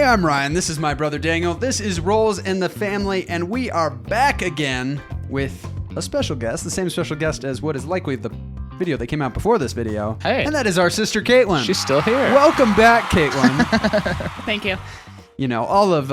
Hey, I'm Ryan. This is my brother Daniel. This is Rolls in the Family, and we are back again with a special guest, the same special guest as what is likely the video that came out before this video. Hey. And that is our sister Kaitlyn. She's still here. Welcome back, Kaitlyn. Thank you. You know, all of,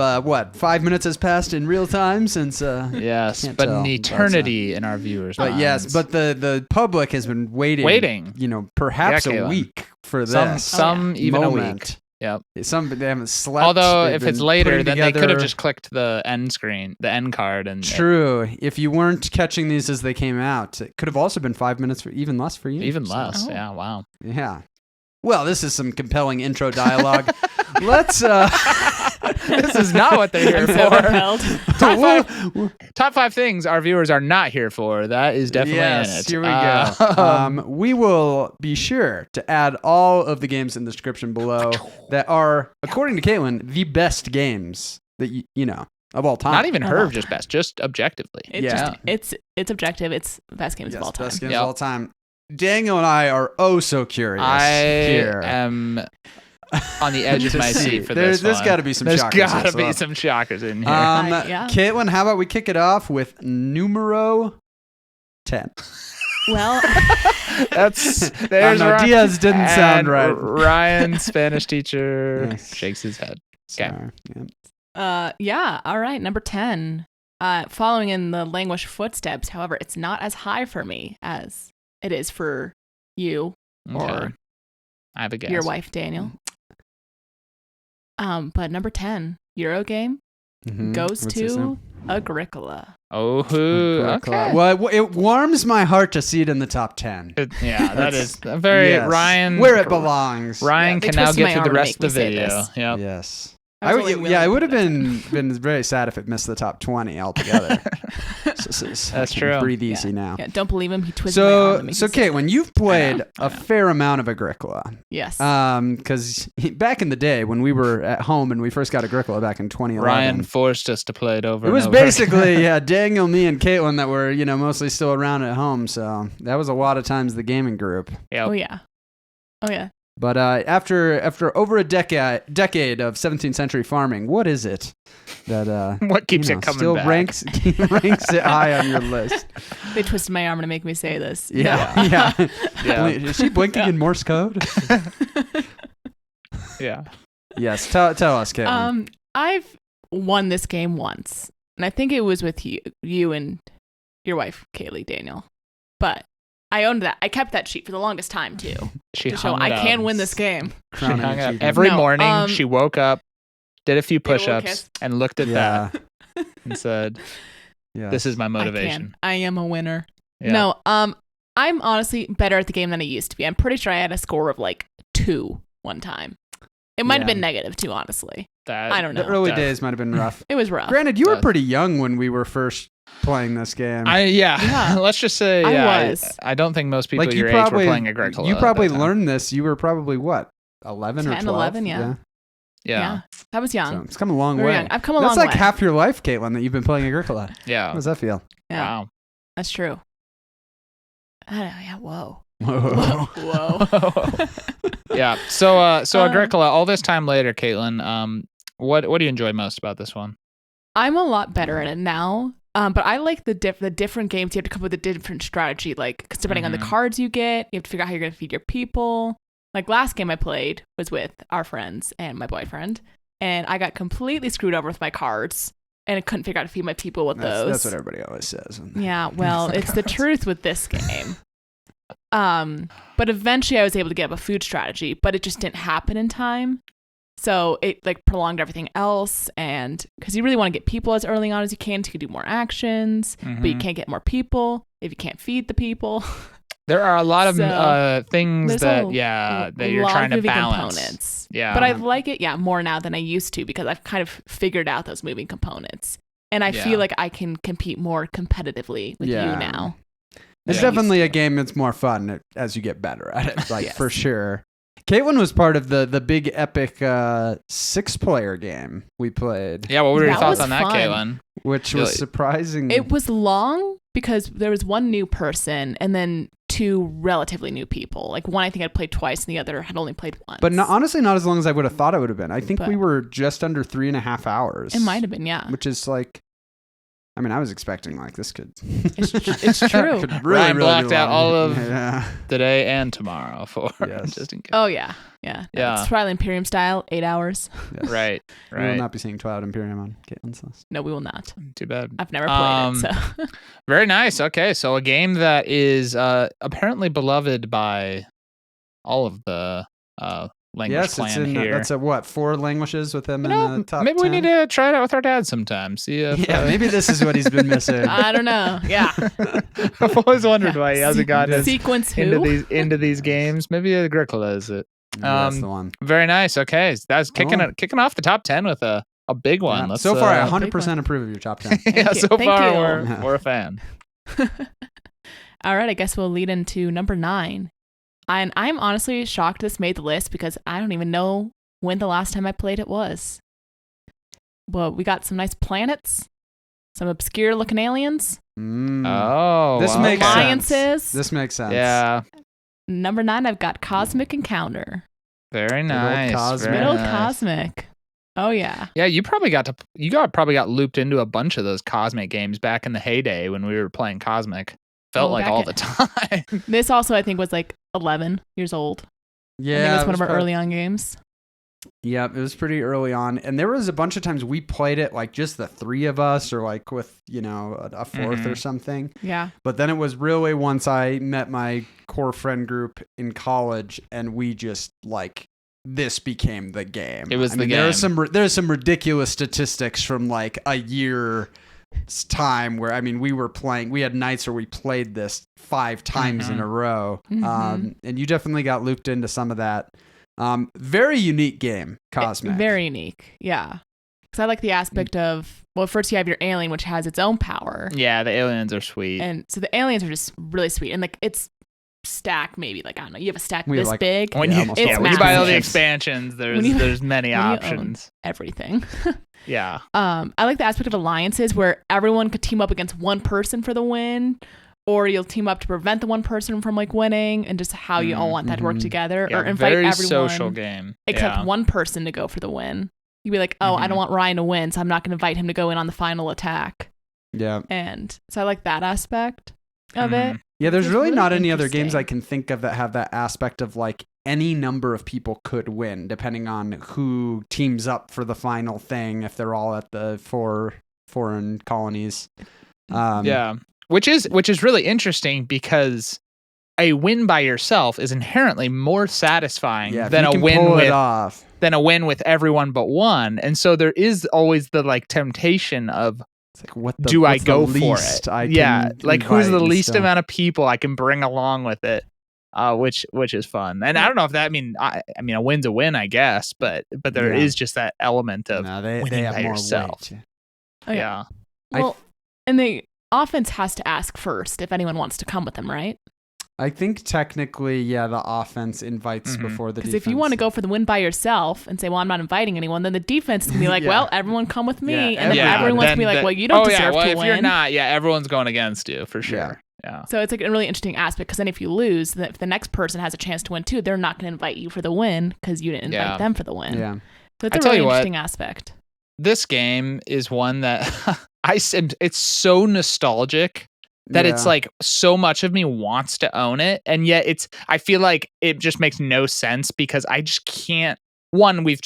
5 minutes has passed in real time since... yes, can't but tell. an eternity in our viewers' But minds. yes, but the public has been waiting. You know, perhaps Yeah, a Kaitlyn. week for this. Some even a week. moment. Yep. Some they haven't slept. Although They've if it's been later, putting then they could have together- just clicked the end screen, the end card, and True. If you weren't catching these as they came out, it could have also been 5 minutes for even less for you. even So, less. Oh. Yeah. Wow. Yeah. Well, this is some compelling intro dialogue. Let's. This is not what they're here I'm so compelled. for. Top five things our viewers are not here for. That is definitely in Yes, it. here we go. We will be sure to add all of the games in the description below that are, according to Kaitlyn, the best games that you know of all time. Not even her, Oh. just best, just objectively. It's objective. It's the best games Yes, of all time. best games Yep. of all time. Daniel and I are oh so curious. I here. am on the edge of To my see. seat for There's this one. got to be some There's shockers. got to as be well. some shockers in here. Yeah. Kaitlyn, how about we kick it off with numero 10? Well, There's no, Ryan. Diaz didn't sound And right. Ryan, Spanish teacher, Yes. shakes his head. Okay. Sorry. Yeah. yeah. All right. Number 10. Following in the language footsteps. However, it's not as high for me as it is for you Okay. or I have a guess. your wife, Daniel. But number 10, Eurogame, Mhm. goes What's his to name? Agricola. Oh, who? Okay. Well, it warms my heart to see it in the top 10. Yeah, that is a very Yes. Ryan. Where it belongs. Ryan Yeah, they can now twisted my get through the arm to rest of the make me say video. this. Yep. Yes. I was only willing It to would have put it been very sad if it missed the top 20 altogether. That's true. Breathe easy now. Yeah, don't believe him. He twisted my arm to make So me say Kate, when you've played a fair amount of Agricola, Yes. because back in the day when we were at home and we first got Agricola back in 2011, Ryan forced us to play it over. it was and over basically Daniel, me, and Kaitlyn that were mostly still around at home. So that was a lot of times the gaming group. Yep. Oh yeah. Oh yeah. But after over a decade of 17th century farming, what is it that What keeps it coming still back? ranks it high on your list? They twisted my arm to make me say this. Yeah. Yeah. Is she blinking in Morse code? Yeah. Yes. Tell us, Kaitlyn. I've won this game once, and I think it was with you and your wife, Kaylee, Daniel. But I owned that. I kept that sheet for the longest time too, She to show hung I it up. can win this game. She Crowning hung it up. achievement. Every No, morning she woke up, did a few Did a little push-ups, kiss. and looked at Yeah. that and said, Yes. "This is my I motivation." can. I am a winner. Yeah. No, I'm honestly better at the game than I used to be. I'm pretty sure I had a score of like 2 one time. It might have Yeah. been negative too, honestly. That, I don't know. The early That- days might have been rough. It was rough. Granted, you were That- pretty young when we were first playing this game. Yeah. Let's just say, I was. I don't think most people like your you age probably were playing Agricola. You at probably that time. learned this. You were probably what, 11 or 10, 12? 11, yeah. Yeah. That was young. So it's come a long Very way. young. I've come a That's long like way. half your life, Kaitlyn, that you've been playing Agricola. How Yeah. does that feel? Yeah. Wow. That's true. I don't know. Yeah. Whoa. Whoa. Whoa. Yeah. So Agricola, all this time later, Kaitlyn, what do you enjoy most about this one? I'm a lot better at it now. But I like the different games. You have to come up with a different strategy, like 'cause depending on the Mhm. cards you get, you have to figure out how you're going to feed your people. Like last game I played was with our friends and my boyfriend, and I got completely screwed over with my cards, and I couldn't figure out how to feed my people with those. That's what everybody always says. Yeah, well, it's the truth with this game. But eventually I was able to get up a food strategy, but it just didn't happen in time. So it like prolonged everything else, and because you really want to get people as early on as you can to do more actions, but you Mhm. can't get more people if you can't feed the people. There are a lot of So, things There's that a you're lot trying of to moving balance. components. Yeah. But I like it, more now than I used to because I've kind of figured out those moving components, and I Yeah. feel like I can compete more competitively with Yeah. you now. It's Yeah. definitely a game that's more fun as you get better at it, like Yes. for sure. Kaitlyn was part of the big epic 6-player game we played, Yeah, what were your That thoughts was on that, fun. Kaitlyn? which Really? was surprising. It was long because there was one new person, and then two relatively new people. Like one I think I'd played twice and the other had only played once. But honestly, not as long as I would have thought it would have been. I think But- we were just under 3.5 hours. It might have been, yeah. Which is like, I mean, I was expecting like this could. It's true. could Ryan be blocked out long. all of Yeah. today and tomorrow for Yes. just in case. Oh, yeah. Yeah. Yeah. It's Twilight Imperium style, 8 hours. Yes. Right. We will Right. not be seeing Twilight Imperium on Kaitlyn's list. No, we will not. Too bad. I've never played it, so. Very nice. Okay, so a game that is apparently beloved by all of the language Yes, clan it's in. here. That's at what 4 languages with him You in know, the top. maybe 10? we need to try it out with our dad sometime. See if Yeah, maybe this is what he's been missing. I don't know. Yeah. I've always wondered why he hasn't gotten Sequence who? into these games. Maybe Agricola is it. That's the one. Very nice. Okay, so that's kicking Cool. kicking off the top 10 with a big one. Yeah. Let's, So far, I big 100% approve of your top 10. yeah, you. so Thank far you. we're a fan. All right, I guess we'll lead into number 9. And I'm honestly shocked this made the list because I don't even know when the last time I played it was. Well, we got some nice planets, some obscure looking aliens, Oh, This well, makes okay. alliances. sense. This makes sense. Yeah, Number 9, I've got Cosmic Encounter. very old nice. Cosmic. very Middle nice. Cosmic. Oh yeah. Yeah, you probably got looped into a bunch of those Cosmic games back in the heyday when we were playing Cosmic. Felt Oh, like back all at- the time. This also I think was like 11 years old. Yeah. I think it was one of our probably- early on games. Yeah, it was pretty early on. And there was a bunch of times we played it like just the 3 of us or like with, a fourth or something. Yeah. But then it was really once I met my core friend group in college and we just like this became the game. It was the There's game. there's some ridiculous statistics from like a year's time where we had nights where we played this 5 times in a row. Mhm. And you definitely got looped into some of that. Very unique game, Cosmic. Very unique. Yeah. Because I like the aspect of, well, first you have your alien, which has its own power. Yeah, the aliens are sweet. And so the aliens are just really sweet. And like it's stacked maybe, like, I don't know, you have a stack We have, this like, big, when Yeah, you, almost It's when you buy all the massive. expansions, When you- there's many when you own options. everything. Yeah. I like the aspect of alliances where everyone could team up against one person for the win, or you'll team up to prevent the one person from like winning, and just how you all want that to work Mhm. together, Yeah, or invite very everyone social game. except Yeah. one person to go for the win. You'd be like, oh, I Mhm. don't want Ryan to win, so I'm not going to invite him to go in on the final attack. Yeah. And so I like that aspect of Mhm. it. Yeah, there's It's really really not any other games interesting. I can think of that have that aspect of like any number of people could win depending on who teams up for the final thing if they're all at the 4 foreign colonies. Yeah. Which is really interesting because a win by yourself is inherently more satisfying Yeah, if than you a can win pull it with off. everyone but one. And so there is always the like temptation of It's like what do I what's the go for least it? I Yeah, can like who's invite the and least still- amount of people I can bring along with it, which is fun. And I don't know if that I mean a win's a win, I guess, but there is Yeah. just that element of No, they winning have by more yourself. weight. Oh, yeah. I Well, and the offense has to ask first if anyone wants to come with them, right? I think technically, yeah, the offense invites Mhm. before the Because defense. if you want to go for the win by yourself and say, well, I'm not inviting anyone, then the defense is going to be like, Yeah. well, everyone come with me. Yeah, And then yeah, everyone's going to be like, well, you don't deserve well, to if win. you're not, everyone's going against you for sure. Yeah. So it's like a really interesting aspect because then if you lose, then if the next person has a chance to win too, they're not going to invite you for the win because you didn't invite Yeah. them for the win. Yeah. So it's I a tell really you what, interesting aspect. This game is one that it's so nostalgic that it's Yeah. like so much of me wants to own it, and yet I feel like it just makes no sense because I just can't. One, we've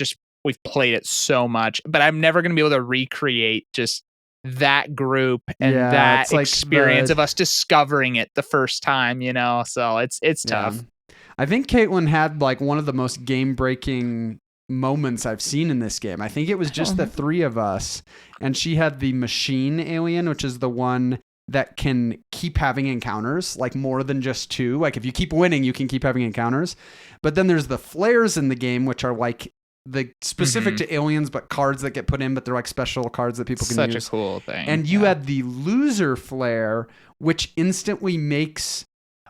played it so much, but I'm never going to be able to recreate just that group and Yeah, that it's like experience the- of us discovering it the first time, so it's tough. Yeah. I think Kaitlyn had like one of the most game-breaking moments I've seen in this game. I think it was just the 3 of us, and she had the machine alien, which is the one that can keep having encounters, like more than just 2. Like if you keep winning, you can keep having encounters. But then there's the flares in the game, which are like the specific to aliens, but cards that get put in, but they're like special cards that people can Such use. a cool thing. And you Yeah. had the loser flare, which instantly makes.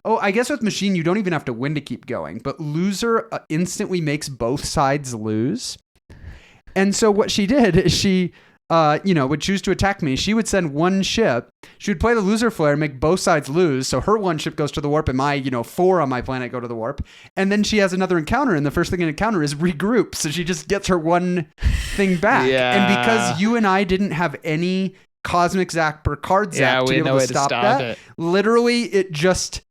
Oh, I guess with machine, you don't even have to win to keep going. But loser instantly makes both sides lose. And so what she did is she would choose to attack me, she would send one ship. She would play the loser flare, make both sides lose. So her one ship goes to the warp and my, 4 on my planet go to the warp. And then she has another encounter. And the first thing in encounter is regroup. So she just gets her one thing back. Yeah. And because you and I didn't have any cosmic zap or card zap to be able to stop that, literally it just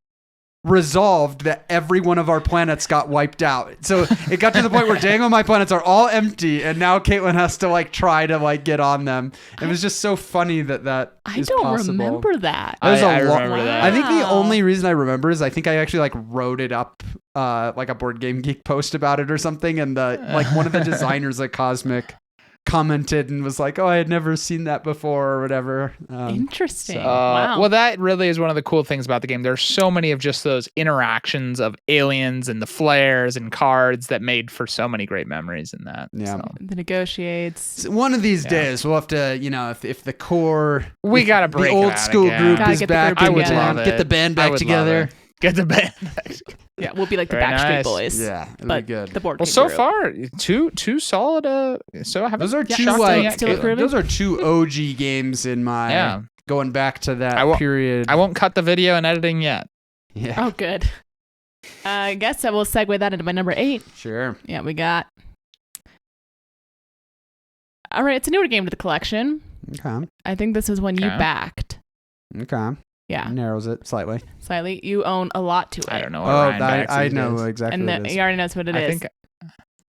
resolved that every one of our planets got wiped out. So it got to the point where Dangle and my planets are all empty, and now Kaitlyn has to try to get on them. It was just so funny that is possible. I don't remember that. I remember that. I think the only reason I remember is I think I actually wrote it up like a Board Game Geek post about it or something, and one of the designers at Cosmic commented and was like, "Oh, I had never seen that before," or whatever. Interesting. Wow. Well, that really is one of the cool things about the game. There's so many of just those interactions of aliens and the flares and cards that made for so many great memories in that. Yeah. So. The negotiates. So one of these days we'll have to, if the core, we gotta break the old school again. group is back. I would love it. Get the band back together. Get the band back. Yeah, we'll be like the Very Backstreet nice. Boys. Yeah, it'll but be good. The board. Well, so far, two solid. Those are two those are two OG games in my going back to that period. I won't cut the video and editing yet. Yeah. Oh, good. I guess I will segue that into my number 8. Sure. Yeah, we got. All right, it's a newer game to the collection. Okay. I think this is one you backed. Okay. Yeah. Narrows it slightly. Slightly. You own a lot to it. I don't know. I know exactly and what it is. He already knows what it is.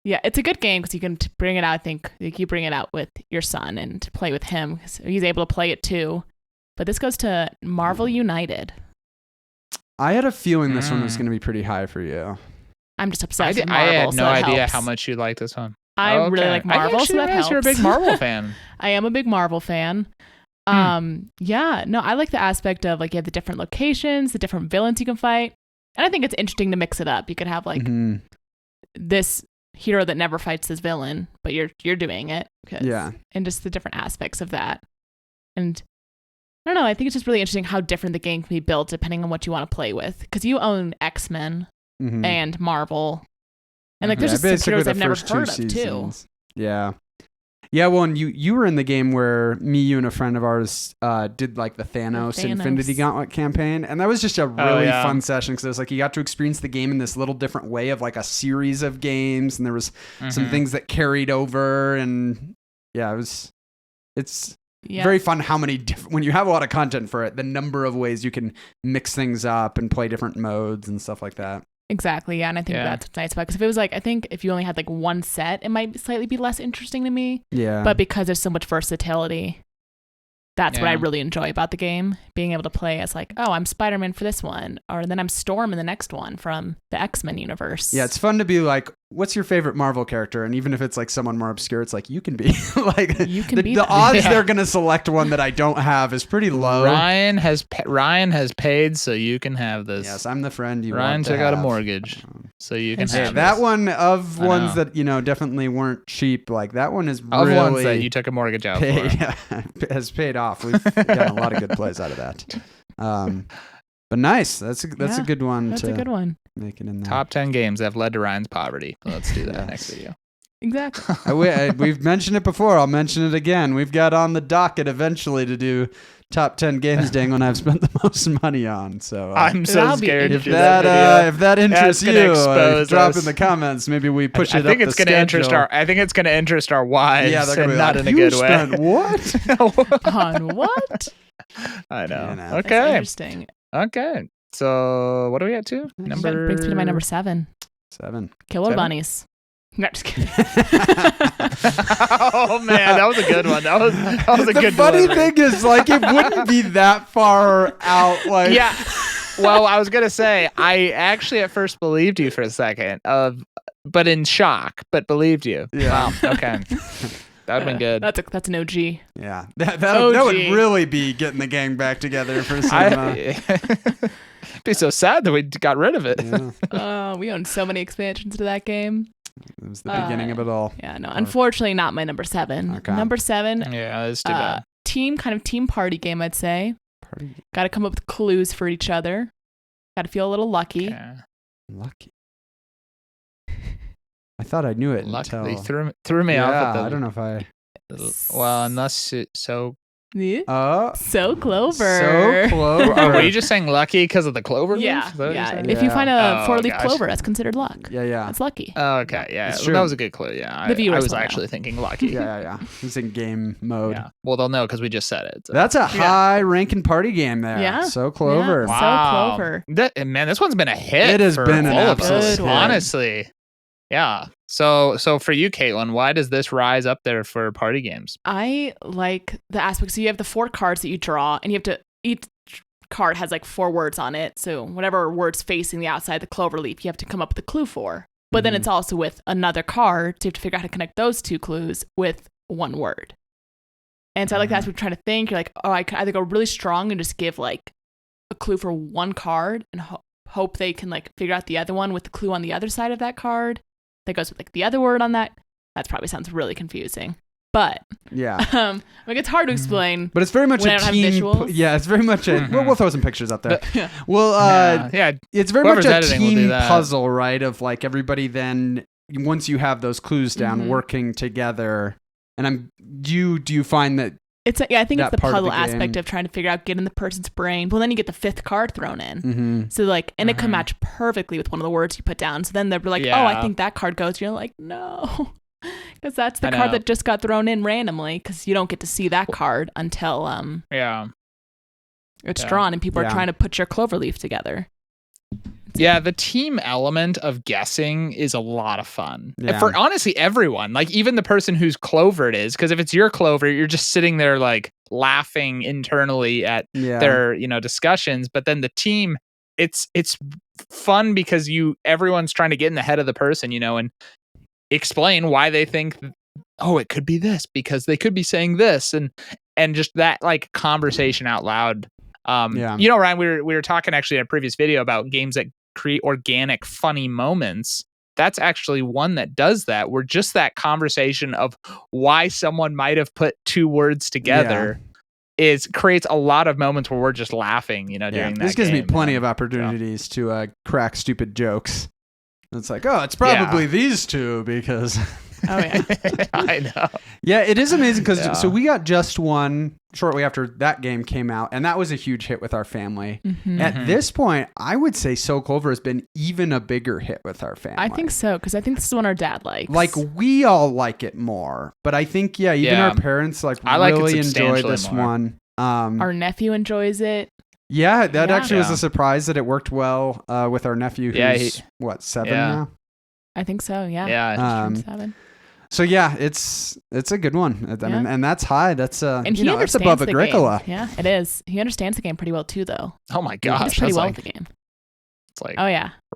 Yeah, it's a good game because you can bring it out. I think you bring it out with your son and play with him because he's able to play it too. But this goes to Marvel United. I had a feeling this one was going to be pretty high for you. I'm just obsessed with Marvel. I had no idea helps. how much you like this one. I really like Marvel, so that helps. You're a big Marvel fan. I am a big Marvel fan. Yeah, no, I like the aspect of you have the different locations, the different villains you can fight. And I think it's interesting to mix it up. You could have this hero that never fights this villain, but you're doing it. And just the different aspects of that. And I don't know, I think it's just really interesting how different the game can be built depending on what you want to play with. Because you own X-Men and Marvel. And there's just some heroes I've never heard of too. Yeah. Yeah, well, and you were in the game where you and a friend of ours did the Thanos Infinity Gauntlet campaign, and that was just a really fun session because it was you got to experience the game in this little different way of a series of games, and there was some things that carried over, and it's very fun how many when you have a lot of content for it, the number of ways you can mix things up and play different modes and stuff like that. Exactly, yeah, and I think that's what's nice about it. Because if it was I think if you only had one set, it might slightly be less interesting to me. Yeah. But because there's so much versatility, that's what I really enjoy about the game. Being able to play as I'm Spider-Man for this one, or then I'm Storm in the next one from the X-Men universe. Yeah, it's fun to be what's your favorite Marvel character? And even if it's someone more obscure, it's you can be you can be the odds they're gonna select one that I don't have is pretty low. Ryan has paid, so you can have this. Yes, I'm the friend you Ryan want to took have. out a mortgage, so you can have that this. one of ones that definitely weren't cheap. That one is of really ones that you took a mortgage out for. Has paid off. We've gotten a lot of good plays out of that. But nice. That's a good one. That's a good one. Make it in there. Top 10 games that have led to Ryan's poverty. Let's do that next video. Exactly. We've mentioned it before. I'll mention it again. We've got on the docket eventually to do top 10 games, Dangle, I've spent the most money on. So I'm so scared if that interests you, drop in the comments. Maybe we push it. I think it's going to interest our wives. Yeah, they're and not in a good way. Spent what on what? I know. That's Okay. Interesting. Okay. So what are we at to? Brings me to my number 7. 7. Killer bunnies. No, just kidding. Oh man, that was a good one. That was a good. The funny thing is, it wouldn't be that far out. Yeah. Well, I was gonna say, I actually at first believed you for a second, but in shock, but believed you. Yeah. Wow. Okay. That would have been good. That's an OG. Yeah. That would really be getting the gang back together for some. It'd be so sad that we got rid of it. Yeah. We owned so many expansions to that game. It was the beginning of it all. Yeah, no. Unfortunately, not my number 7. Okay. Number 7. Yeah, that's too bad. Team party game, I'd say. Got to come up with clues for each other. Got to feel a little lucky. Yeah. Lucky. I thought I knew it Lucky. until Threw me off. I don't know if I. Well, unless so. Yeah. So Clover. So Clover. Were you just saying lucky because of the clover leaf? Yeah. Is that what you're saying? If you find a Oh, 4-leaf gosh. clover, that's considered luck. Yeah. That's lucky. Oh, okay. Yeah. It's Well, true. that was a good clue. Yeah. The I viewers was will know. actually thinking lucky. Yeah. It's in game mode. Yeah. Well, they'll know because we just said it. So. That's a high ranking party game there. Yeah. So Clover. Yeah. Wow. So Clover. Man, this one's been a hit. It has for been an all of us, absolute hit. honestly. Yeah. So for you, Kaitlyn, why does this rise up there for party games? I like the aspect. So you have the 4 cards that you draw, and you have to, each card has like 4 words on it. So whatever word's facing the outside the clover leaf, you have to come up with a clue for. But then it's also with another card, so you have to figure out how to connect those 2 clues with 1 word. And so I like that aspect of trying to think. You're like, oh, I could either go really strong and just give like a clue for 1 card and hope they can like figure out the other one with the clue on the other side of that card that goes with like the other word on that. That probably sounds really confusing. But yeah, like it's hard to explain. but it's very much when I a don't have team. visuals. Yeah, it's very much a. We'll throw some pictures up there. Yeah. Well, yeah. it's very Whoever's much a editing will do team that. puzzle, right? Of like everybody then once you have those clues down, working together. And do you find that? It's I think it's that the part of puzzle the aspect game. of trying to figure out getting the person's brain. Well, then you get the 5th card thrown in. Mm-hmm. So like, and it can match perfectly with one of the words you put down. So then they're like, oh, I think that card goes. You're like, no, because that's the card that just got thrown in randomly. Because you don't get to see that card until it's drawn, and people are trying to put your clover leaf together. Yeah, the team element of guessing is a lot of fun. Yeah. For honestly everyone, like even the person whose clover it is, because if it's your clover, you're just sitting there like laughing internally at their, discussions. But then the team, it's fun because everyone's trying to get in the head of the person, and explain why they think, oh, it could be this because they could be saying this, and just that like conversation out loud. Ryan, we were talking actually in a previous video about games that create organic, funny moments. That's actually one that does that, where just that conversation of why someone might have put 2 words together creates a lot of moments where we're just laughing, during that. This gives me game, plenty of opportunities to crack stupid jokes. It's like, oh, it's probably these 2 because. Oh yeah, I know. Yeah, it is amazing because so we got Just One shortly after that game came out, and that was a huge hit with our family. At this point, I would say So Clover has been even a bigger hit with our family. I think so, because I think this is one our dad likes. Like we all like it more, but I think even our parents really enjoy this one. Our nephew enjoys it. Yeah, that actually was a surprise that it worked well with our nephew who's 7 now? I think so, yeah. Yeah. 7. So yeah, it's a good one. I mean, and that's high. That's and he that's above the Agricola. Game. Yeah, it is. He understands the game pretty well too, though. Oh my gosh, he does pretty well with the game. It's like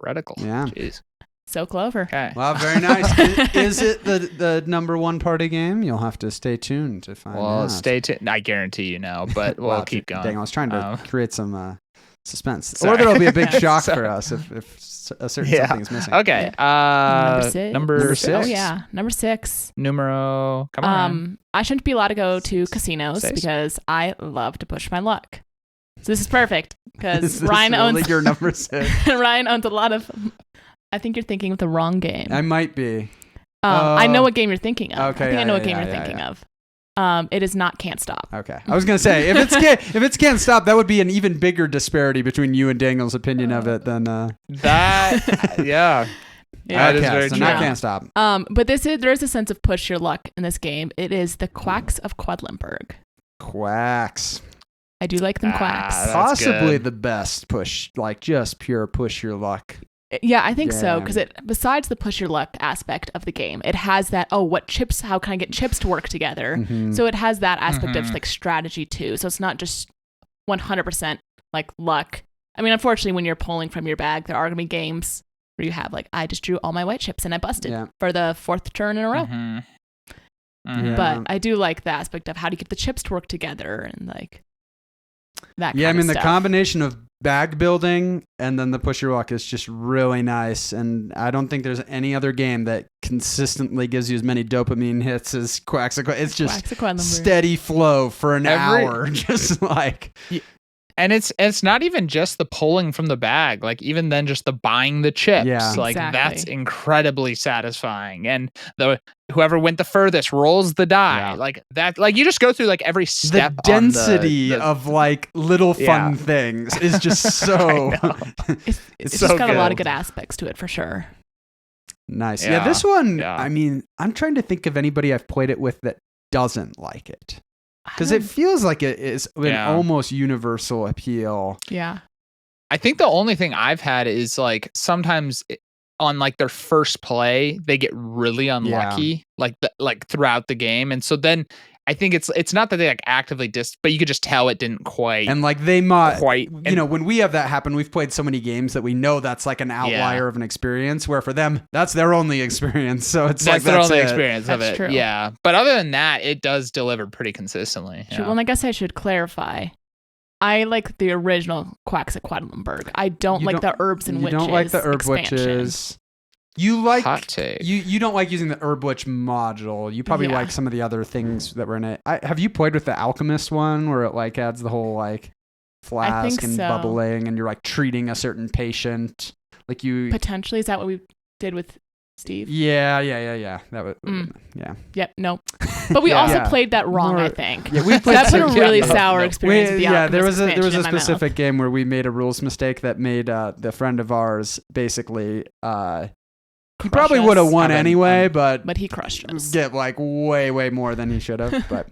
heretical. Yeah. Jeez. So Clover. Okay. Well, very nice. Is it the number 1 party game? You'll have to stay tuned to find out. Well, stay tuned. I guarantee you know, but we'll keep going. Dang, I was trying to create some suspense. Or there'll be a big shock for us if a certain something is missing. Okay. Number 6. Oh yeah, number 6. Numero. Come on. I shouldn't be allowed to go to casinos because I love to push my luck. So this is perfect because Ryan owns your number 6. Ryan owns a lot of. I think you're thinking of the wrong game. I might be. I know what game you're thinking of. Okay, I think I know what game you're thinking of. It is not Can't Stop. Okay. I was going to say, if it's Can't Stop, that would be an even bigger disparity between you and Daniel's opinion of it than... That, yeah. That is very so true. not Can't Stop. But there is a sense of push your luck in this game. It is the Quacks of Quedlinburg. Quacks. I do like them quacks. Possibly the best push, like just pure push your luck. Yeah, I think so, because besides the push your luck aspect of the game, it has that, what chips, how can I get chips to work together? Mm-hmm. So it has that aspect of like strategy too. So it's not just 100% like luck. I mean, unfortunately, when you're pulling from your bag, there are going to be games where you have like, I just drew all my white chips and I busted for the 4th turn in a row. Mm-hmm. Mm-hmm. But I do like the aspect of how do you get the chips to work together and like that kind of stuff. Yeah, I mean, the stuff. combination of bag building and then the push your luck is just really nice. And I don't think there's any other game that consistently gives you as many dopamine hits as Quacks. It's just steady flow for an hour. Just like... And it's not even just the pulling from the bag, like even then just the buying the chips. Yeah. Like Exactly. that's incredibly satisfying. And whoever went the furthest rolls the die. Yeah. Like that, like you just go through like every step. The density on the of like little fun Yeah. things is just so It's so just got a lot good. of good aspects to it for sure. nice. Yeah. Yeah, this one, Yeah. I mean, I'm trying to think of anybody I've played it with that doesn't like it. Because I it don't- feels like it is an Yeah. almost universal appeal. yeah. I think the only thing I've had is like sometimes on like their first play, they get really unlucky, like throughout the game. And so then I think it's not that they like actively but you could just tell it didn't quite. And like they might, Quite. you know, when we have that happen, we've played so many games that we know that's like an outlier of an experience, where for them, that's their only experience. So it's that's like, their that's only it. experience of That's it. true. Yeah. But other than that, it does deliver pretty consistently. Sure, Yeah. well, I guess I should clarify. I like the original Quacks at Quedlinburg. I don't You like don't- the Herbs and You Witches. don't like the herb expansion. witches. You like Hot take. you don't like using the herb witch module. You probably Yeah. like some of the other things that were in it. Have you played with the alchemist one where it like adds the whole like flask think and so. bubbling and you're like treating a certain patient like you Potentially, is that what we did with Steve? yeah that was yeah Yep. No. But we Yeah. also Yeah. played that wrong. More- I think. yeah we So played that put a some- really Yeah. sour No. experience. with the yeah, there was Alchemist a expansion in my mouth. specific game where we made a rules mistake that made the friend of ours basically he Crush probably us. would have won I've been- anyway, but But he crushed us. get like way more than he should have. But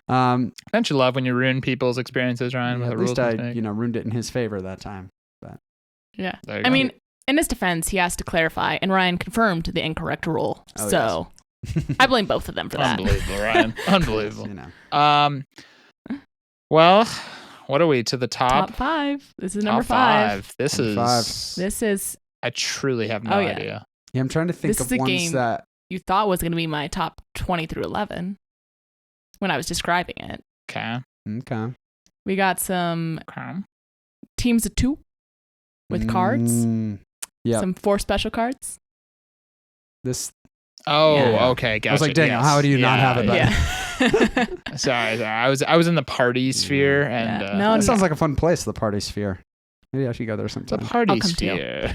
Don't you love when you ruin people's experiences, Ryan? yeah, with at a least rules I mistake? ruined it in his favor that time. Yeah. There you I go. mean, in his defense, he has to clarify, and Ryan confirmed the incorrect rule. Oh, So I blame both of them for that. Unbelievable, Ryan. Unbelievable. You know. Well, what are we to the Top top? 5. This is Top number 5. This Number is. five. This is I truly have no Oh, yeah. idea. Yeah, I'm trying to think This of is a ones game- that you thought was going to be my top 20 through 11 when I was describing it. Okay. okay. We got some Okay. teams of 2 with cards, Yeah. some 4 special cards. This Oh, Yeah. okay. Gotcha. I was like, dang, yes. how do you not have it? Yeah. Sorry. I was in the party sphere and Yeah. No, that sounds like a fun place, the party sphere. Maybe I should go there the sometime. party I'll come too.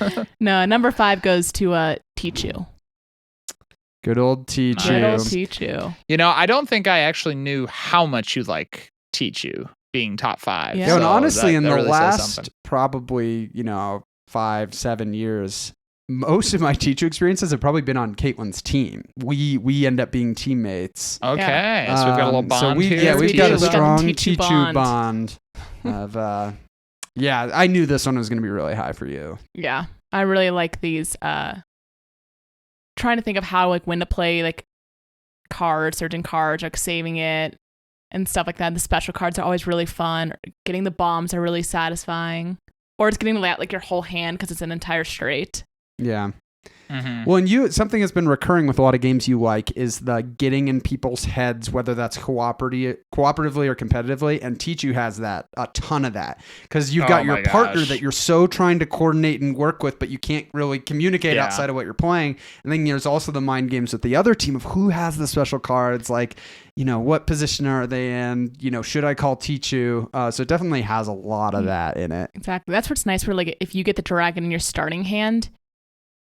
sphere. No, number 5 goes to Tichu. Good old Good old Tichu. Tichu. You know, I don't think I actually knew how much you like Tichu being top 5. Yeah. Yeah, and so honestly, that in the really says last something. probably 5-7 years, most of my Tichu experiences have probably been on Kaitlyn's team. We end up being teammates. Okay, so we've got a little bond so we, here. Yeah, Yes, we've we got do. a We got the strong Tichu Tichu bond. of yeah, I knew this one was going to be really high for you. Yeah. I really like these trying to think of how when to play certain cards, like saving it and stuff like that. The special cards are always really fun. Getting the bombs are really satisfying. Or it's getting like your whole hand because it's an entire straight. Yeah. Mhm. Well, and something that's been recurring with a lot of games you like is the getting in people's heads, whether that's cooperatively or competitively. And Tichu has a ton of that, because you've got Oh your my partner gosh. that you're so trying to coordinate and work with, but you can't really communicate Yeah. outside of what you're playing. And then there's also the mind games with the other team of who has the special cards, like, what position are they in? Should I call Tichu? So it definitely has a lot of that in it. Exactly. That's what's nice where if you get the dragon in your starting hand,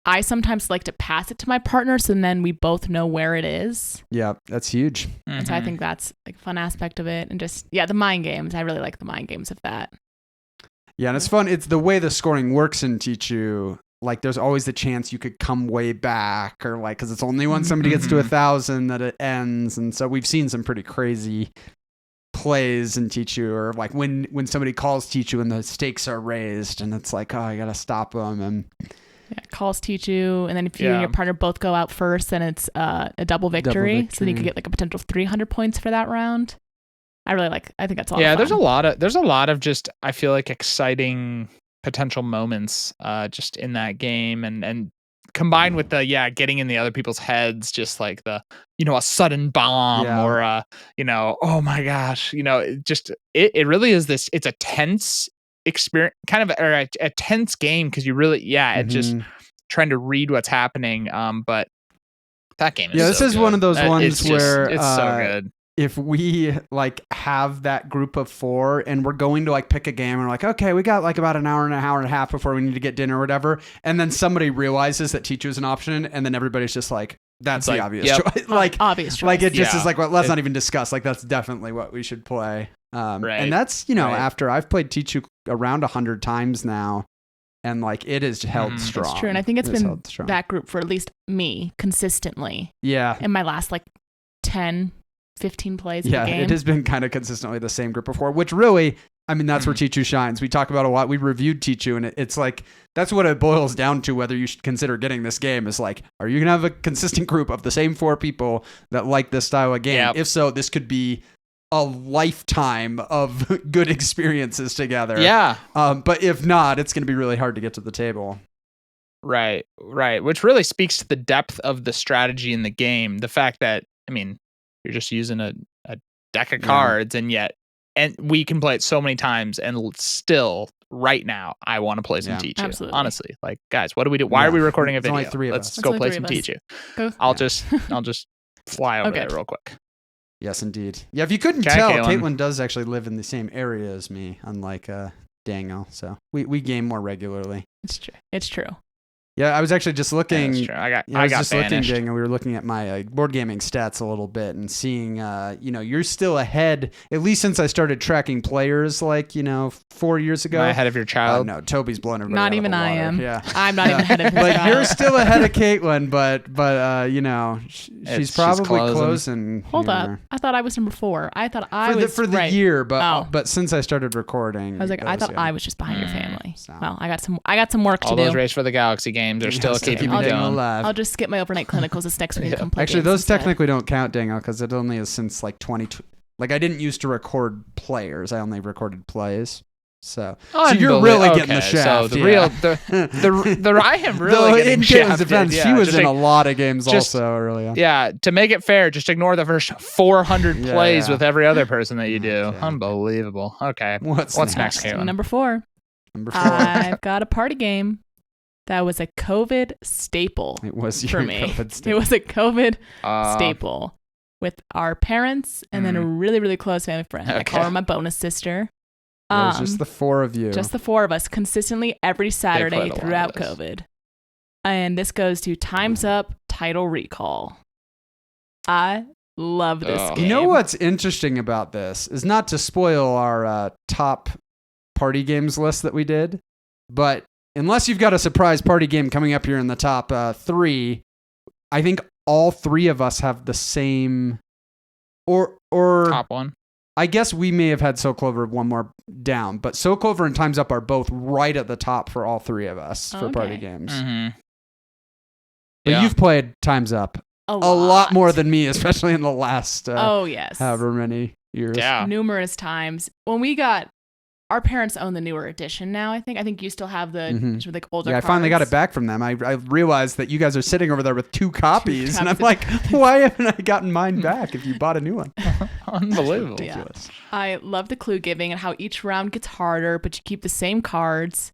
I sometimes like to pass it to my partner so then we both know where it is. Yeah, that's huge. And so I Mhm. think that's a fun aspect of it. And just, the mind games. I really like the mind games of that. Yeah, and it's fun. It's the way the scoring works in Tichu. Like, there's always the chance you could come way back, or because it's only when somebody gets to 1,000 that it ends. And so we've seen some pretty crazy plays in Tichu, or like when somebody calls Tichu and the stakes are raised, and it's like, oh, I gotta stop them. And Yeah, calls Tichu. And then if you and Yeah. your partner both go out first, then it's a double victory. So then you could get a potential 300 points for that round. I think that's a lot of fun. there's a lot of just, I feel like, exciting potential moments just in that game, and combined with the getting in the other people's heads, just like the a sudden bomb, Yeah. or oh my gosh, it really is this, it's a tense experience, kind of, or a tense game, because you really it's just Mhm. trying to read what's happening, but that game is Yeah, this so is one good. of those ones it's where, it's so good. if we like have that group of 4 and we're going to like pick a game and we're like, okay, we got like about an hour and a half before we need to get dinner or whatever. And then somebody realizes that Tichu is an option. And then everybody's just like, that's the obvious choice. Like, obvious choice. Like it just is like, well, let's not even discuss. Like that's definitely what we should play. And that's, you know, after I've played Tichu around 100 times now. And like it is held strong. That's true. And I think it's been that group for at least me consistently. Yeah. In my last like 10, 15 plays of the game. It has been kind of consistently the same group before, which really, I mean, that's where Tichu shines. We talk about a lot. We reviewed Tichu, and it's like, that's what it boils down to, whether you should consider getting this game is like, are you going to have a consistent group of the same 4 people that like this style of game? Yep. If so, this could be a lifetime of good experiences together. Yeah. But if not, it's going to be really hard to get to the table. Right. Which really speaks to the depth of the strategy in the game. The fact that, I mean, you're just using a deck of cards, and we can play it so many times, and still, right now, I want to play some Tichu. Absolutely. Honestly, like, guys, what do we do? Why are we recording a video? Only 3 of Let's us. go play some Tichu. I'll just fly over there real quick. Yes, indeed. Yeah, if you couldn't tell, Kaitlyn does actually live in the same area as me, unlike Daniel. So we game more regularly. It's true. Yeah, I was actually just looking. Yeah, I got just looking, Daniel. We were looking at my board gaming stats a little bit and seeing, you're still ahead, at least since I started tracking players, 4 years ago. Am I ahead of your child? No, Toby's blown everybody Not out even of the I water. am. Yeah. I'm not even ahead of his But child. you're still ahead of Kaitlyn, but she's probably closing. Hold up. I thought I was number 4. I thought I was for the year, but since I started recording, I was like, I thought I was just behind your family. So. Well, I got some work to do. All those Race for the Galaxy games are still keeping me going. I'll just skip my overnight clinicals this next week. Actually, those technically don't count, Daniel, because it only is since 20. Like I didn't used to record players; I only recorded plays. So you're really getting the shaft. So I am really getting in shafted. Defense, she was in a lot of games also early on. Yeah, to make it fair, just ignore the first 400 plays with every other person that you do. Okay. Unbelievable. Okay, what's next, Kaitlyn? Number 4. I've got a party game. That was a COVID staple. It was for me. It was a COVID staple with our parents and then a really, really close family friend. Okay. I call her my bonus sister. It was just the 4 of you. Just the 4 of us consistently every Saturday throughout COVID. And this goes to Time's Up Title Recall. I love this game. You know what's interesting about this is not to spoil our top party games list that we did, but unless you've got a surprise party game coming up here in the top 3, I think all 3 of us have the same or top one. I guess we may have had So Clover one more down, but So Clover and Time's Up are both right at the top for all 3 of us for party games. Mm-hmm. But you've played Time's Up a lot more than me, especially in the last however many years. Yeah. Numerous times. When we got our parents own the newer edition now, I think you still have the older cards. I finally got it back from them. I realized that you guys are sitting over there with 2 copies, and I'm like, why haven't I gotten mine back if you bought a new one? Unbelievable. Yeah. I love the clue giving and how each round gets harder, but you keep the same cards.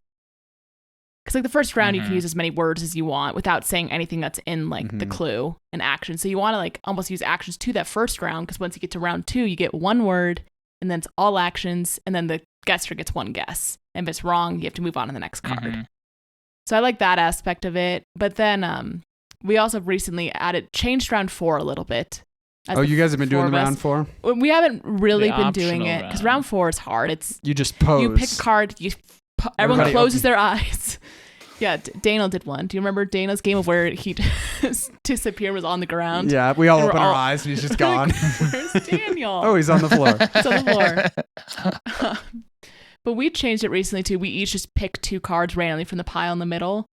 Because the first round, you can use as many words as you want without saying anything that's in the clue and action. So you want to almost use actions to that first round, because once you get to round 2, you get 1 word, and then it's all actions, and then the guesser gets 1 guess. And if it's wrong, you have to move on to the next card. So I like that aspect of it. But then we also recently changed round 4 a little bit. You guys have been doing the round 4? We haven't really been doing it because round 4 is hard. You just pose. You pick a card. Everyone closes their eyes. Yeah, Daniel did one. Do you remember Daniel's game of where he just disappeared, was on the ground? Yeah, we all open our eyes and he's just gone. Where's Daniel? Oh, he's on the floor. He's on the floor. But we changed it recently too. We each just pick 2 cards randomly from the pile in the middle.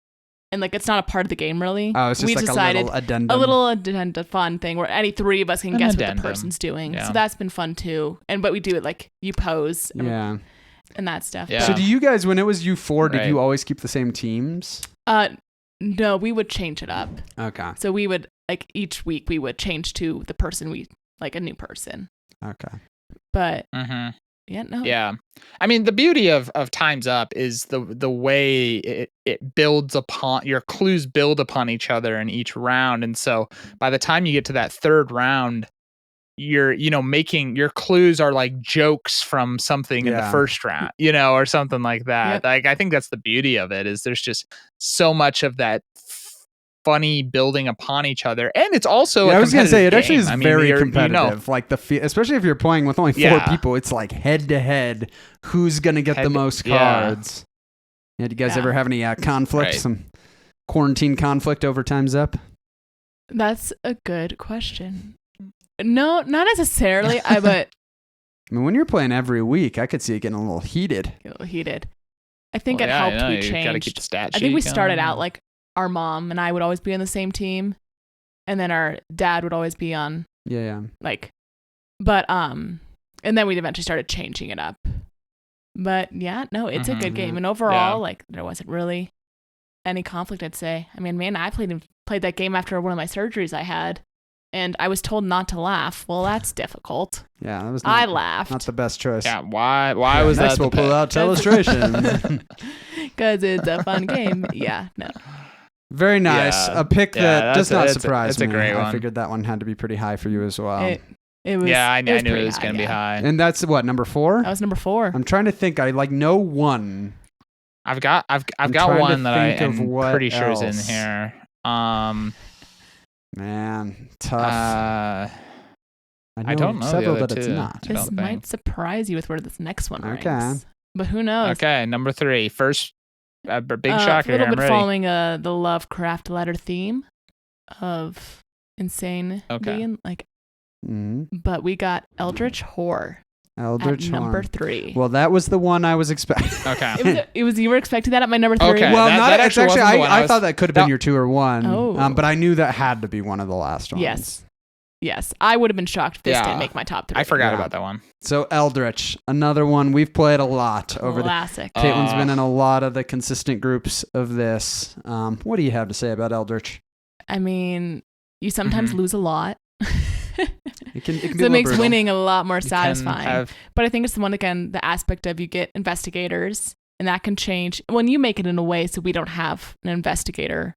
And it's not a part of the game really. Oh, it's just a little addendum. A little addendum fun thing where any 3 of us can guess what the person's doing. Yeah. So that's been fun too. But we do it you pose. And that stuff. Yeah. So do you guys, when it was you 4, did you always keep the same teams? No, we would change it up. Okay. So we would each week we would change to the person a new person. Okay. But Yeah. I mean, the beauty of Time's Up is the way it builds upon, your clues build upon each other in each round. And so by the time you get to that 3rd round, you're making your clues are like jokes from something in the first round, or something like that. Yep. Like I think that's the beauty of it, is there's just so much of that funny building upon each other, and it's also I was gonna say it actually is game. very competitive. Like especially if you're playing with only 4 people, it's like head to head. Who's gonna get the most cards? Yeah, do you guys ever have any conflict? Some quarantine conflict over Time's Up? That's a good question. No, not necessarily. But I mean, when you're playing every week, I could see it getting a little heated. I think it helped we changed. Gotta keep the stat sheet I think we started going. out like our mom and I would always be on the same team, and then our dad would always be on. But and then we eventually started changing it up. But yeah, no, it's a good game, and overall, like there wasn't really any conflict, I'd say. I mean, man, I played that game after one of my surgeries I had, and I was told not to laugh. Well, that's difficult. Yeah, that was. I laughed. Not the best choice. Yeah, why was next that? We'll pull out illustration because it's a fun game. Yeah, no. Very nice. A pick that does not surprise me. It's a great one. I figured that one had to be pretty high for you as well. It was. Yeah, I knew it was high, going to be high. And that's what, number 4? That was number 4. I'm trying to think. I know one. I've got one that I am pretty sure is in here. Man, tough. I don't know several, the other but it's two. not. This might surprise you with where this next one ranks. Okay. But who knows? Okay, number 3. First, big shocker. A little here. bit following the Lovecraft letter theme of insane being like. But we got Eldritch Horror. At number 3. Well, that was the one I was expecting. Okay. It was you were expecting that at my number 3. Okay. Well, that actually. I thought that could have been No. your 2 or 1. Oh. But I knew that had to be one of the last ones. Yes. I would have been shocked if this didn't make my top 3. I forgot about that one. So Eldritch, another one we've played a lot over Classic. Kaitlyn's been in a lot of the consistent groups of this. What do you have to say about Eldritch? I mean, you sometimes lose a lot. It can be so it makes brutal. winning a lot more satisfying. But I think it's the one, again, the aspect of you get investigators, and that can change when you make it in a way so we don't have an investigator.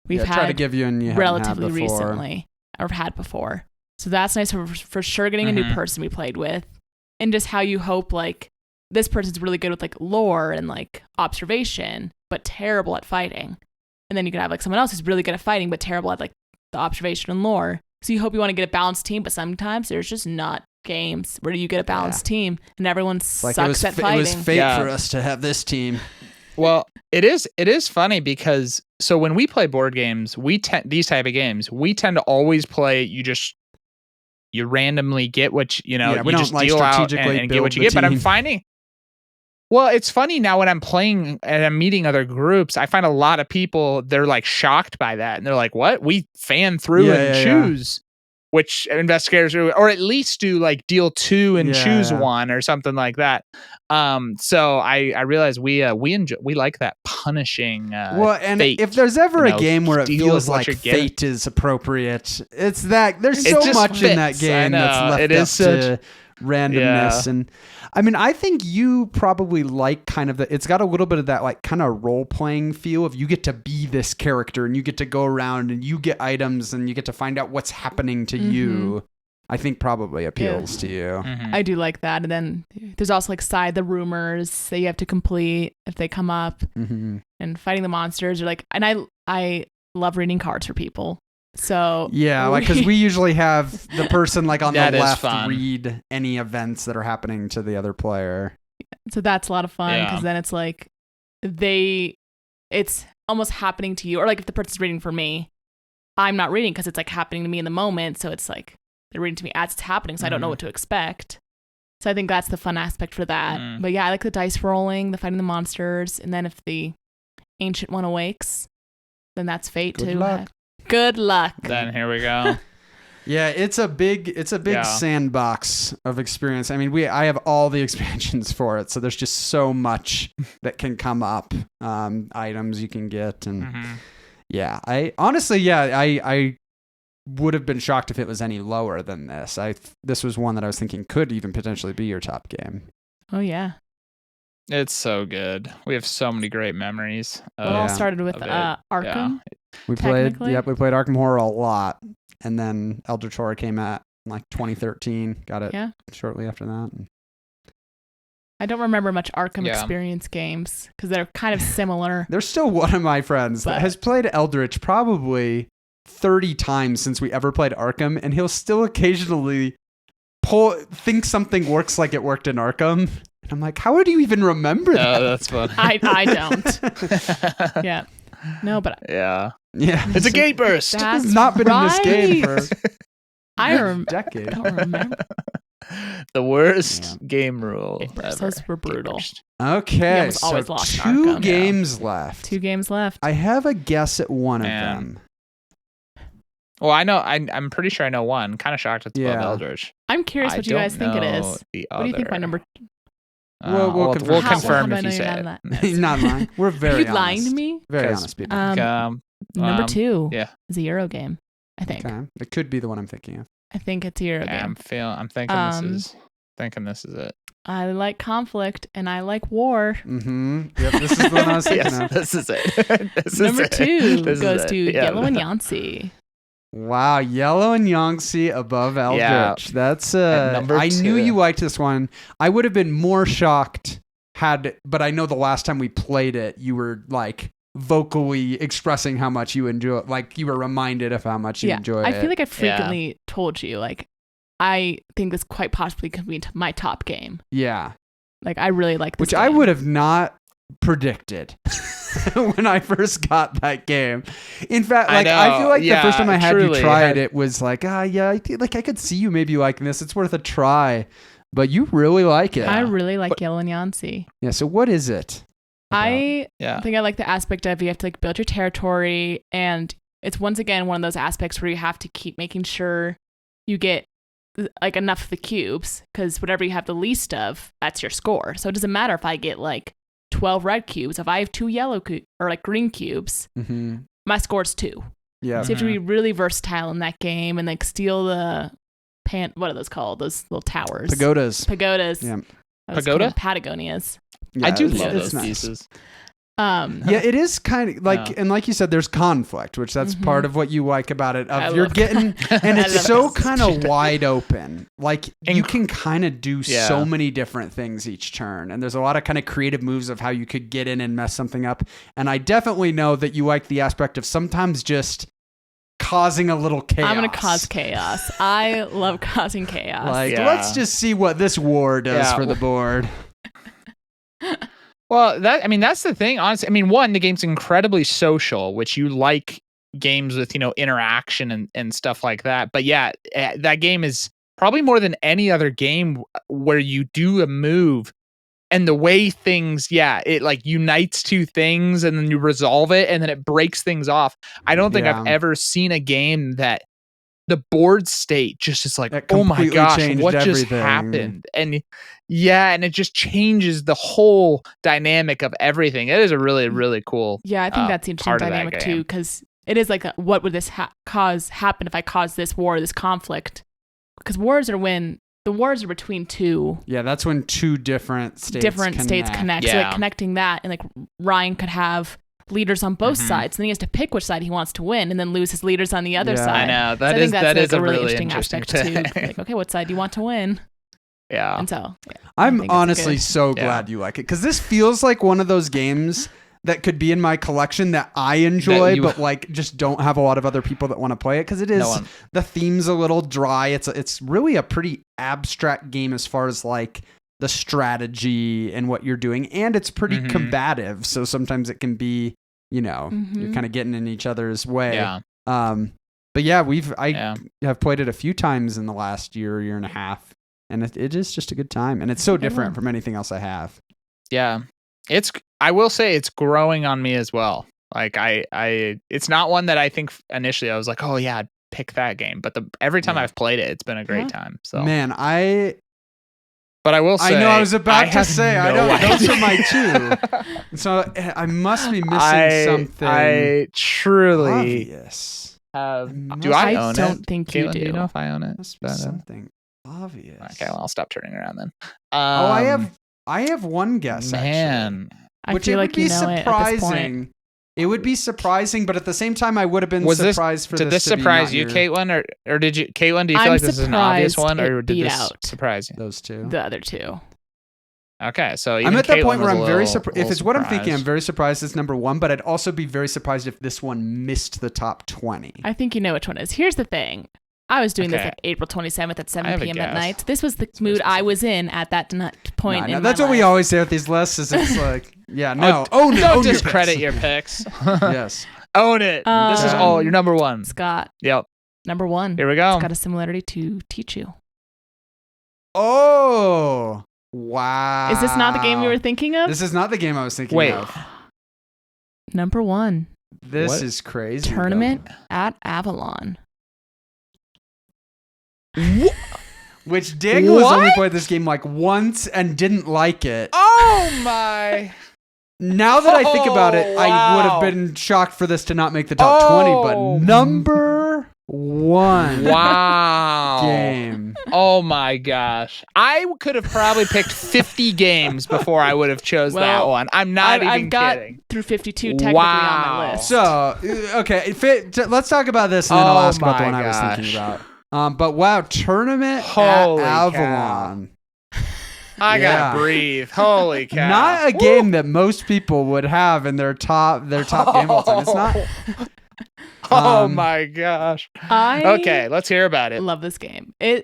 We've had try to give you, and you relatively haven't had before. recently or had before. So that's nice for sure, getting a new person we played with, and just how you hope like this person's really good with like lore and like observation, but terrible at fighting. And then you could have like someone else who's really good at fighting, but terrible at like the observation and lore. So you hope you want to get a balanced team, but sometimes there's just not games where you get a balanced team and everyone sucks at fighting. It was fate for us to have this team. Well, it is funny because so when we play board games, these type of games, we tend to always play. You randomly get what you we just don't like deal out strategically and get what you build get. the But I'm team. finding. Well, it's funny now when I'm playing and I'm meeting other groups, I find a lot of people, they're like shocked by that. And they're like, what? We fan through and choose which investigators do, or at least do like deal 2 and choose 1 or something like that. So I realize we like that punishing. Well, and fate, if there's ever a game where it deal feels with what like you're getting. fate is appropriate, it's that there's It so just much in that fits. game that's left It up is to randomness. And I mean, I think you probably like kind of it's got a little bit of that like kind of role playing feel of you get to be this character and you get to go around and you get items and you get to find out what's happening to you. I think probably appeals to you. I do like that. And then there's also like the rumors that you have to complete if they come up, and fighting the monsters are like, and I love reading cards for people. So like because we usually have the person like on the That is left fun. read any events that are happening to the other player. So that's a lot of fun because then it's like it's almost happening to you, or like if the person's reading for me, I'm not reading because it's like happening to me in the moment. So it's like they're reading to me as it's happening, so I don't know what to expect. So I think that's the fun aspect for that. But yeah, I like the dice rolling, the fighting the monsters, and then if the ancient one awakes, then that's fate too. Luck. Good luck. Then here we go. Yeah, it's a big sandbox of experience. I mean, I have all the expansions for it, so there's just so much that can come up, items you can get, and I honestly, I would have been shocked if it was any lower than this. This was one that I was thinking could even potentially be your top game. Oh yeah, it's so good. We have so many great memories. It all started with Arkham. We played Arkham Horror a lot, and then Eldritch Horror came like 2013. Got it Yeah. shortly after that. I don't remember much Arkham Yeah. Experience games because they're kind of similar. There's still one of my friends that has played Eldritch probably 30 times since we ever played Arkham, and he'll still occasionally think something works like it worked in Arkham. And I'm like, how would you even remember that? Oh, that's fun. I don't. Yeah. No, but Yeah. Yeah. It's a gate burst. That's It's not been in this game for I a rem- decade. don't remember. The worst game rule. Gate burst. ever. Those were brutal. Gate burst. Okay, almost so always lost in 2 Arkham. games left. 2 games left. I have a guess at one Man. of them. Well, I know. I'm pretty sure I know one. Kind of shocked it's above Yeah. Eldritch. I'm curious what you guys think it is. What do you think my number? Well, we'll confirm. We'll How- confirm how if do I you know say you're it. not that? Not lying. We're Are very you honest. lying to me? Very 'Cause- honest people. Number 2 yeah. is a Euro game, I think. Okay. It could be the one I'm thinking of. I think it's a Euro Yeah, game. I'm thinking this is it. I like conflict and I like war. Mm-hmm. Yep, this is the one I was thinking Yes, of. this is it. This is Number it. 2 This is goes it. to Yeah. Yellow and Yancey. Wow, Yellow and Yangtze above Eldritch. Yeah. That's At number I knew 2. you liked this one. I would have been more shocked but I know the last time we played it, you were like vocally expressing how much you enjoy it. Like you were reminded of how much you enjoy it. I feel like I frequently told you, like, I think this quite possibly could be my top game. Yeah. Like, I really like this Which I game. would have not predicted when I first got that game. In fact, like I feel like the first time I had you try it was like, yeah, I feel like I could see you maybe liking this. It's worth a try. But you really like it. I really like Yellow and Yancey. Yeah, so what is it? I think I like the aspect of you have to like build your territory, and it's once again one of those aspects where you have to keep making sure you get like enough of the cubes, because whatever you have the least of, that's your score. So it doesn't matter if I get like 12 red cubes. If I have 2 yellow or like green cubes, my score's 2. Yeah. So you have to be really versatile in that game and like steal the what are those called? Those little towers. Pagodas. Yeah. Pagoda? Patagonias. Yeah, I do it's- love it's those nice. pieces. Yeah, it is kind of like, and like you said, there's conflict, which that's part of what you like about it. You're getting, and it's so kind of wide open. Like you can kind of do so many different things each turn, and there's a lot of kind of creative moves of how you could get in and mess something up. And I definitely know that you like the aspect of sometimes just causing a little chaos. I'm gonna cause chaos. I love causing chaos. Like, let's just see what this war does for the board. Well, that's the thing. Honestly, I mean, one, the game's incredibly social, which you like games with, interaction and stuff like that. But yeah, that game is probably more than any other game where you do a move and the way things, it like unites 2 things and then you resolve it and then it breaks things off. I don't think I've ever seen a game that the board state just is like, oh my gosh, what just happened? And and it just changes the whole dynamic of everything. It is a really, really cool. Yeah, I think that's the interesting dynamic too, because it is like, what would this happen if I caused this war, this conflict? Because wars are when the wars are between 2. Yeah, that's when 2 different states connect. So like connecting that, and like Ryan could have leaders on both sides, and he has to pick which side he wants to win, and then lose his leaders on the other side. I know that is a really interesting aspect too. Like, okay, what side do you want to win? Yeah, and so I'm honestly so glad you like it, because this feels like one of those games that could be in my collection that I enjoy, but like just don't have a lot of other people that want to play it, because it is the theme's a little dry. It's really a pretty abstract game as far as like the strategy and what you're doing, and it's pretty combative, so sometimes it can be you're kind of getting in each other's way. But yeah, I have played it a few times in the last year and a half, and it is just a good time, and it's so different from anything else I have. I will say it's growing on me as well. Like it's not one that I think initially I was like, oh yeah, I'd pick that game, but every time I've played it, it's been a great time. So man, but I will say, I know I was about to say, I don't. Those are my 2. So I must be missing something. I truly obvious. Do I own it? I don't think you Caitlyn, do. Do you know if I own it? Must be something obvious. Okay, well, I'll stop turning around then. I have one guess. Man, actually, which I feel it like would be surprising It would be surprising, but at the same time, I would have been Was surprised for did this this to be surprise not you, your- Caitlyn, or did you, Caitlyn? Do you feel I'm like this is an obvious surprised one, or it did beat this out surprise you? Those two. The other two. Okay, so I'm even at the Caitlyn point where was a I'm very little- surprised. If little it's what I'm thinking, I'm surprised. very surprised it's number one, but I'd also be very surprised if this one missed the top 20. I think you know which one it is. Here's the thing. I was doing this Okay. like April 27th at I 7 have a p.m. at guess. night. This was the very mood I specific. was in at that point No, in that's my what we life. always say with these lists. Is it's like, yeah, no, Don't own your discredit picks. your picks. Yes. Own it. This is all your number one. Scott, Yep. number one. Here we go. It's got a similarity to Teach You. Oh, wow. Is this not the game you were thinking of? This is not the game I was thinking Wait. of. Number one. This What? is crazy. though. Tournament at Avalon. Which Daniel has only What? played this game like once and didn't like it. Oh my. Now that I think about it, Oh, I would wow. have been shocked for this to not make the top 20, Oh. but number one Wow. game. Oh my gosh. I could have probably picked 50 games before I would have chose that Well, one. I'm not I've even got kidding. through 52 technically Wow. on my list. So, okay, let's talk about this and then I'll Oh ask about the my one I was gosh. thinking about. But wow, tournament Holy at cow. Avalon. I Yeah. gotta breathe. Holy cow. Not a game that most people would have in their top game all time. It's not. Oh Um, my gosh. I Okay, let's hear about it. love this game. I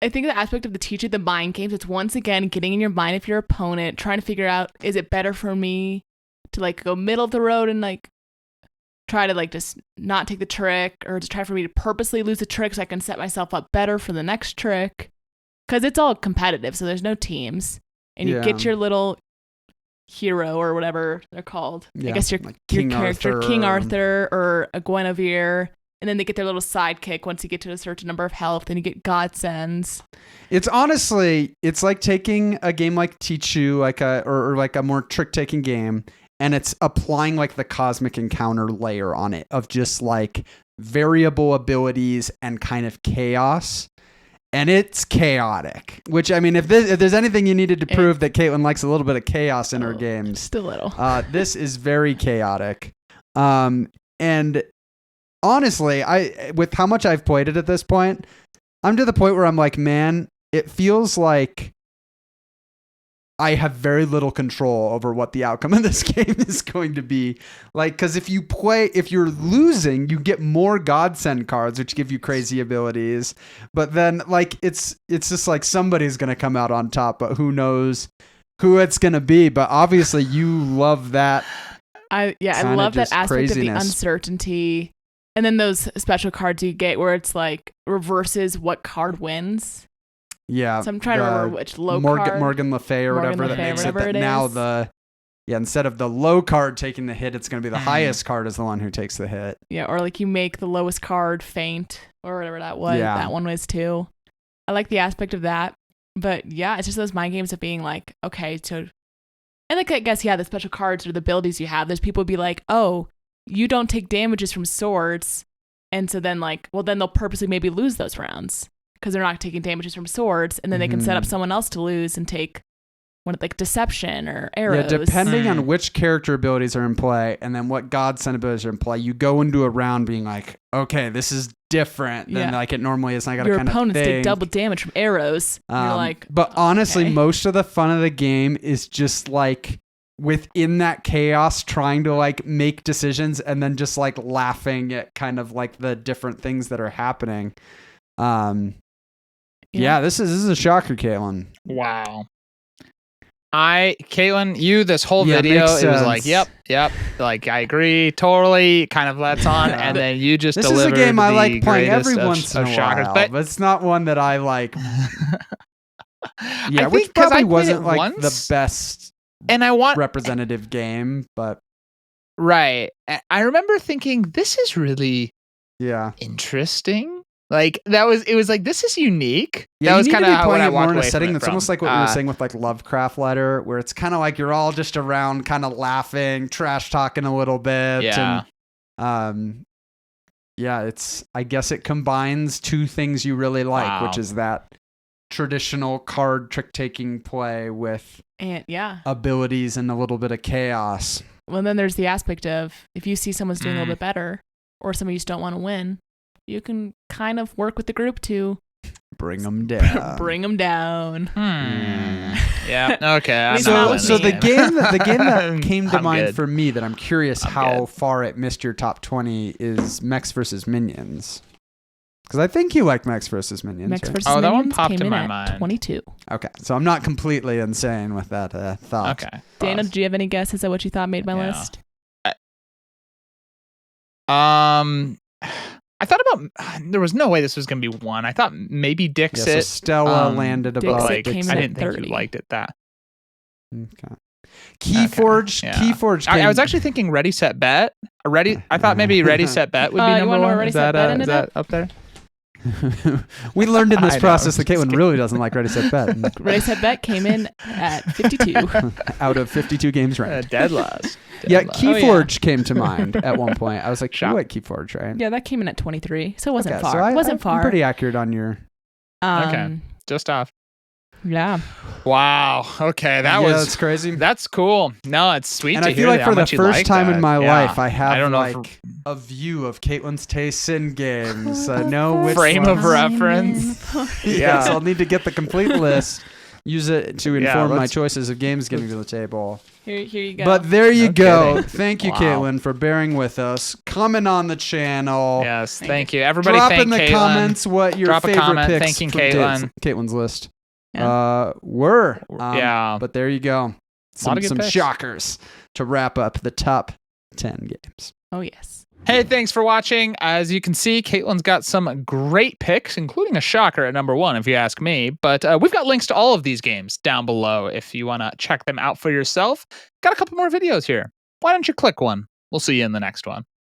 think the aspect of the teaching the mind games, it's once again getting in your mind of your opponent, trying to figure out, is it better for me to like go middle of the road and like try to like just not take the trick, or to try for me to purposely lose the trick so I can set myself up better for the next trick? Because it's all competitive, so there's no teams. And you Yeah. get your little hero or whatever they're called. Yeah, I guess your like your King character, Arthur King or- Arthur or a Guinevere. And then they get their little sidekick once you get to a certain number of health. Then you get godsends. It's honestly, it's like taking a game like Tichu, or like a more trick-taking game, and it's applying like the cosmic encounter layer on it of just like variable abilities and kind of chaos. And it's chaotic. Which, I mean, if there's anything you needed to prove that Caitlyn likes a little bit of chaos in her games, Just a little. this is very chaotic. And honestly, with how much I've played it at this point, I'm to the point where I'm like, man, it feels like I have very little control over what the outcome of this game is going to be. Like, because if you're losing, you get more godsend cards, which give you crazy abilities. But then, like, it's just like somebody's gonna come out on top, but who knows who it's gonna be? But obviously, you love that. I kinda love that just aspect of the craziness. uncertainty. And then those special cards you get where it's like reverses what card wins. Yeah. So I'm trying to remember which low Morgan, card. Morgan Le Fay or Morgan whatever Le that Fay, makes it whatever that it now is. instead of the low card taking the hit, it's going to be the Mhm. highest card is the one who takes the hit. Yeah, or like you make the lowest card faint or whatever that was. Yeah. That one was too. I like the aspect of that. But yeah, it's just those mind games of being like, okay, so. And like, I guess, yeah, the special cards or the abilities you have, there's people be like, oh, you don't take damages from swords. And so then, like, well, then they'll purposely maybe lose those rounds because they're not taking damages from swords. And then they can set up Mhm. someone else to lose and take one like deception or arrows. Yeah, depending Mm. on which character abilities are in play and then what godsend abilities are in play, you go into a round being like, okay, this is different than Yeah. like it normally is. And I got to Your kind of opponents take think. double damage from arrows. And you're like, but honestly, okay. most of the fun of the game is just like within that chaos, trying to like make decisions and then just like laughing at kind of like the different things that are happening. Yeah, this is a shocker, Caitlyn. Wow. Caitlyn, you this whole Yeah, video, makes it was like, sense. yep, like I agree, totally, kind of lets on, Yeah. and then you just This is a delivered game I the like playing greatest every of- once in of a shockers. while, but it's not one that I like. Yeah, I which think 'cause probably I played wasn't it like once, the best and I want representative game, but right. I remember thinking this is really yeah. interesting. Like it was like this is unique. Yeah, that you was need to kind be of what playing I it more walked in a away setting from it that's almost from. like what we were saying with like Lovecraft Letter, where it's kind of like you're all just around, kind of laughing, trash talking a little bit. Yeah. And, yeah, I guess it combines two things you really like, Wow. which is that traditional card trick-taking play with And abilities and a little bit of chaos. Well, then there's the aspect of if you see someone's doing a little bit better or somebody you just don't want to win, you can kind of work with the group to bring them down. Bring them down. Yeah. Okay. So the game that came to I'm mind good. for me that I'm curious how good. far it missed your top 20 is Mechs vs. Minions. Because I think you like Mechs vs. Minions. Mechs right? vs. Oh, that one Minions popped came in in my at mind. 22. Okay, so I'm not completely insane with that thought. Okay. Dana, do you have any guesses at what you thought made my list? I thought about. There was no way this was going to be one. I thought maybe Dixit. Yeah, so Stella landed above. Dixit Like, came in I at didn't think 30. you liked it that. Okay. Keyforge. Yeah. Keyforge. I Came, was actually thinking Ready Set Bet. I thought maybe Ready Set Bet would be You number wanna know one. where Ready Is Set that Bet ended is that up there? we learned in this I know, process that just Kaitlyn really doesn't like Ready Set Bet. Ready Set Bet came in at 52. Out of 52 games ranked. Dead last. Yeah, Dead last. Keyforge came to mind at one point. I was like, Shop. you like Keyforge, right? Yeah, that came in at 23, so it wasn't Okay, far. so Wasn't far. I'm pretty accurate on your. Okay. Just off. Yeah. Wow. Okay, that's crazy. that's cool. No, it's sweet And to I hear feel like that, for how the much you first like time that. in my Yeah. life, I have I don't know like a view of Kaitlyn's tastes in games. I know which Frame of ones. reference. Yes, I'll need to get the complete list. Use it to Yeah, inform my let's- choices of games getting to the table. Here you go. But there you No go. kidding. Thank you, Wow. Kaitlyn, for bearing with us. Comment on the channel. Yes, thank you. Everybody Drop thank in the Kaitlyn. comments what your Drop a favorite comment picks thanking from Kaitlyn. Kaitlyn's list Yeah. were. Yeah. But there you go. Lot of good Some picks. shockers to wrap up the top 10 games. Oh, yes. Hey, thanks for watching. As you can see, Kaitlyn's got some great picks, including a shocker at number 1, if you ask me. But we've got links to all of these games down below if you want to check them out for yourself. Got a couple more videos here. Why don't you click one? We'll see you in the next one.